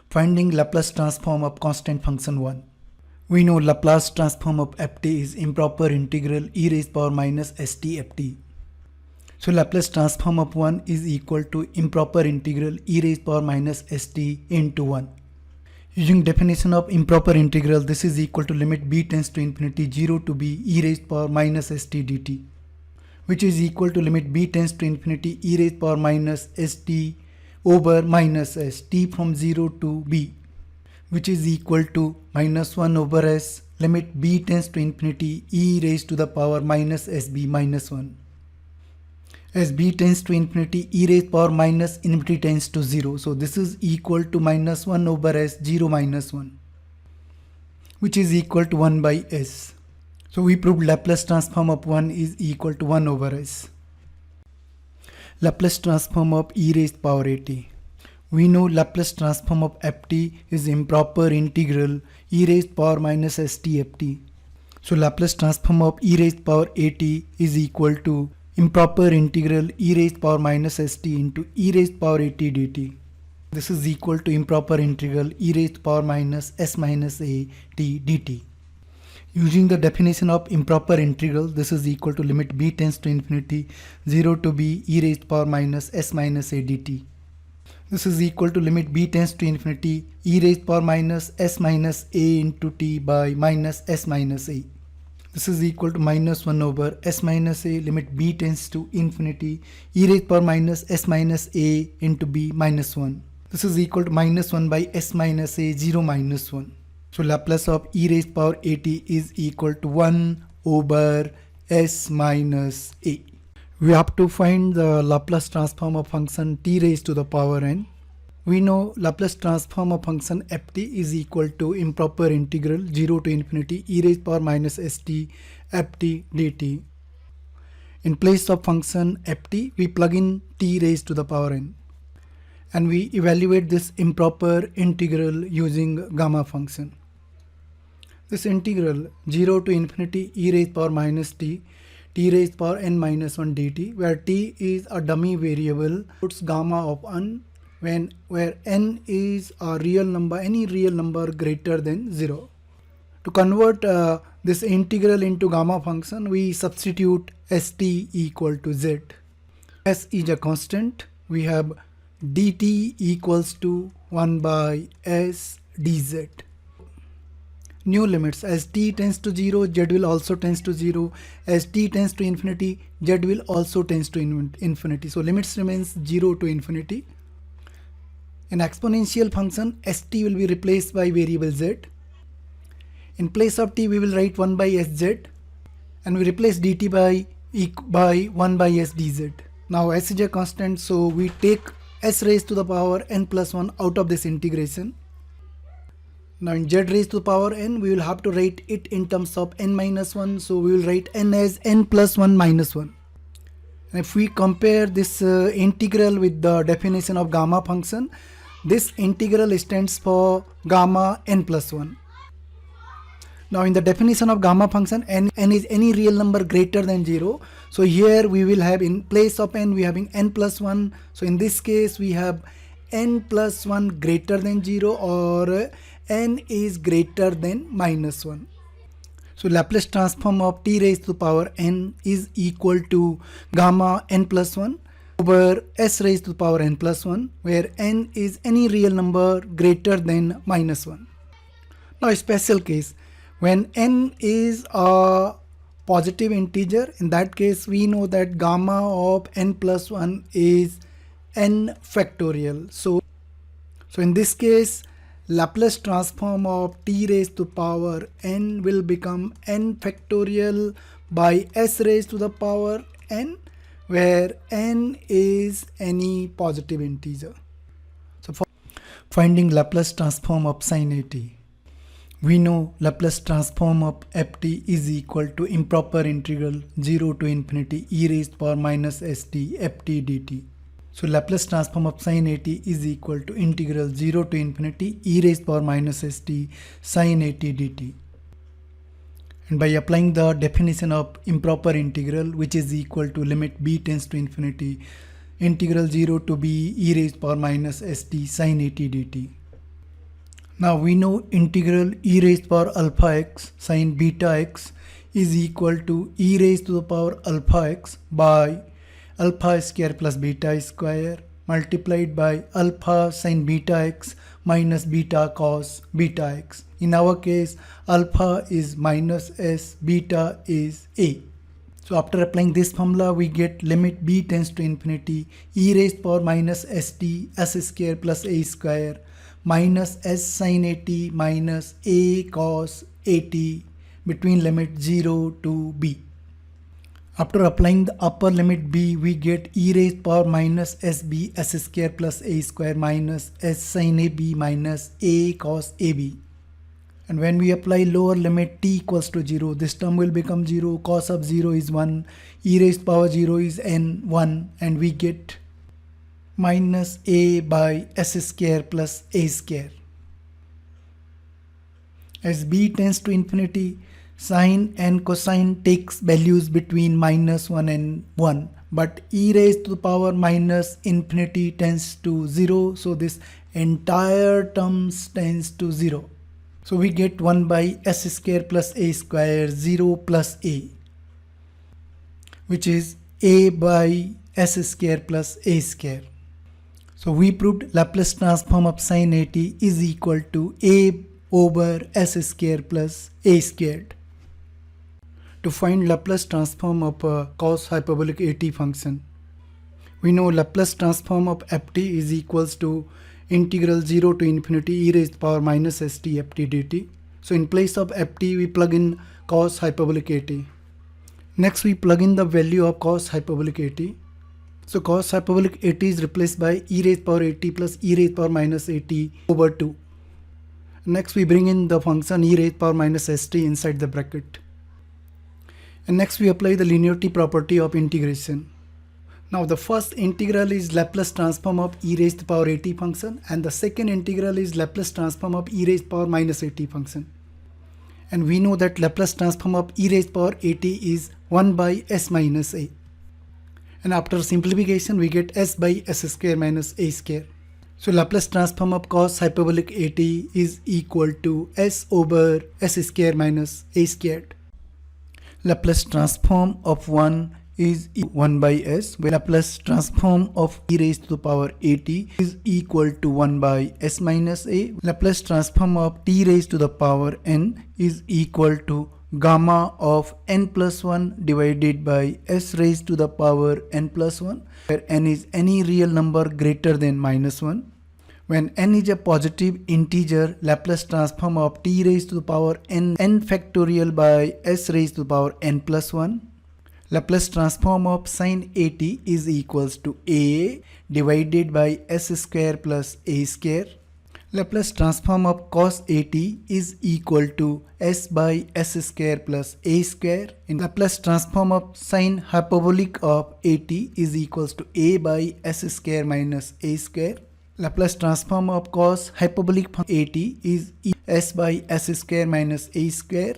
Finding Laplace transform of constant function 1. We know Laplace transform of ft is improper integral e raised power minus st ft. So Laplace transform of 1 is equal to improper integral e raised power minus st into 1. Using definition of improper integral, this is equal to limit b tends to infinity 0 to b e raised power minus st dt, which is equal to limit b tends to infinity e raised power minus st over minus s t from 0 to b, which is equal to minus 1 over s limit b tends to infinity e raised to the power minus sb minus 1. As b tends to infinity, e raised power minus infinity tends to 0. So this is equal to minus 1 over s 0 minus 1, which is equal to 1 by s. So we proved Laplace transform of 1 is equal to 1 over s. Laplace transform of e raised power at. We know Laplace transform of ft is improper integral e raised power minus st ft. So Laplace transform of e raised power at is equal to improper integral e raised power minus st into e raised power at dt. This is equal to improper integral e raised power minus s minus a t dt. Using the definition of improper integral, this is equal to limit b tends to infinity 0 to b e raised power minus s minus a dt. This is equal to limit b tends to infinity e raised power minus s minus a into t by minus s minus a. This is equal to minus 1 over s minus a limit b tends to infinity e raised power minus s minus a into b minus 1. This is equal to minus 1 by s minus a 0 minus 1. So Laplace of e raised power at is equal to 1 over s minus a. We have to find the Laplace transform of function t raised to the power n. We know Laplace transform of function ft is equal to improper integral 0 to infinity e raised power minus st ft dt. In place of function ft, we plug in t raised to the power n, and we evaluate this improper integral using gamma function. This integral 0 to infinity e raised power minus t raised power n minus 1 dt, where t is a dummy variable, puts gamma of 1 where n is a real number, any real number greater than 0. To convert this integral into gamma function, we substitute st equal to z. S is a constant. We have dt equals to 1 by s dz. New limits: as t tends to 0, z will also tends to 0. As t tends to infinity, z will also tends to infinity. So limits remains 0 to infinity. In exponential function, st will be replaced by variable z. In place of t, we will write 1 by sz, and we replace dt by 1 by s dz. Now s is a constant, so we take s raised to the power n plus 1 out of this integration. Now in z raised to the power n, we will have to write it in terms of n minus 1, so we will write n as n plus 1 minus 1. And if we compare this integral with the definition of gamma function, this integral stands for gamma n plus 1. Now in the definition of gamma function, n is any real number greater than 0. So here we will have, in place of n, we having n plus 1. So in this case we have n plus 1 greater than 0, or n is greater than minus 1. So Laplace transform of t raised to the power n is equal to gamma n plus 1 over s raised to the power n plus 1, where n is any real number greater than minus 1. Now a special case, when n is a positive integer, in that case we know that gamma of n plus 1 is n factorial. So in this case, Laplace transform of t raised to power n will become n factorial by s raised to the power n, where n is any positive integer. So for finding Laplace transform of sin at, we know Laplace transform of ft is equal to improper integral 0 to infinity e raised power minus st ft dt. So Laplace transform of sin at is equal to integral 0 to infinity e raised power minus st sin at dt. And by applying the definition of improper integral, which is equal to limit b tends to infinity integral 0 to b e raised power minus st sin at dt. Now we know integral e raised to power alpha x sin beta x is equal to e raised to the power alpha x by alpha square plus beta square multiplied by alpha sin beta x minus beta cos beta x. In our case, alpha is minus s, beta is a. So after applying this formula, we get limit b tends to infinity e raised to power minus st s square plus a square minus s sin at minus a cos at between limit 0 to b. After applying the upper limit b, we get e raised to power minus sb s square plus a square minus s sin ab minus a cos ab. And when we apply lower limit t equals to 0, this term will become 0, cos of 0 is 1, e raised to power 0 is n 1, and we get minus a by s square plus a square. As b tends to infinity, sine and cosine takes values between minus 1 and 1, but e raised to the power minus infinity tends to 0, so this entire term tends to 0. So we get 1 by s square plus a square 0 plus a, which is a by s square plus a square. So we proved Laplace transform of sin at is equal to a over s square plus a squared. To find Laplace transform of a cos hyperbolic at function, we know Laplace transform of ft is equals to integral 0 to infinity e raised to power minus st ft dt. So in place of ft, we plug in cos hyperbolic at. Next we plug in the value of cos hyperbolic at. So cos hyperbolic at is replaced by e raised to power at plus e raised to power minus at over 2. Next we bring in the function e raised to power minus st inside the bracket. And next we apply the linearity property of integration. Now the first integral is Laplace transform of e raised to power at function, and the second integral is Laplace transform of e raised to power minus at function. And we know that Laplace transform of e raised to power at is 1 by s minus a. And after simplification we get s by s square minus a square. So Laplace transform of cos hyperbolic at is equal to s over s square minus a squared. Laplace transform of 1 is 1 by s, where Laplace transform of e raised to the power at is equal to 1 by s minus a. Laplace transform of t raised to the power n is equal to gamma of n plus 1 divided by s raised to the power n plus 1, where n is any real number greater than minus 1. When n is a positive integer, Laplace transform of t raised to the power n factorial by s raised to the power n plus 1. Laplace transform of sin at is equals to a divided by s square plus a square. Laplace transform of cos at is equal to s by s square plus a square. In Laplace transform of sin hyperbolic of at is equals to a by s square minus a square. Laplace transform of cos hyperbolic at is s by s square minus a square.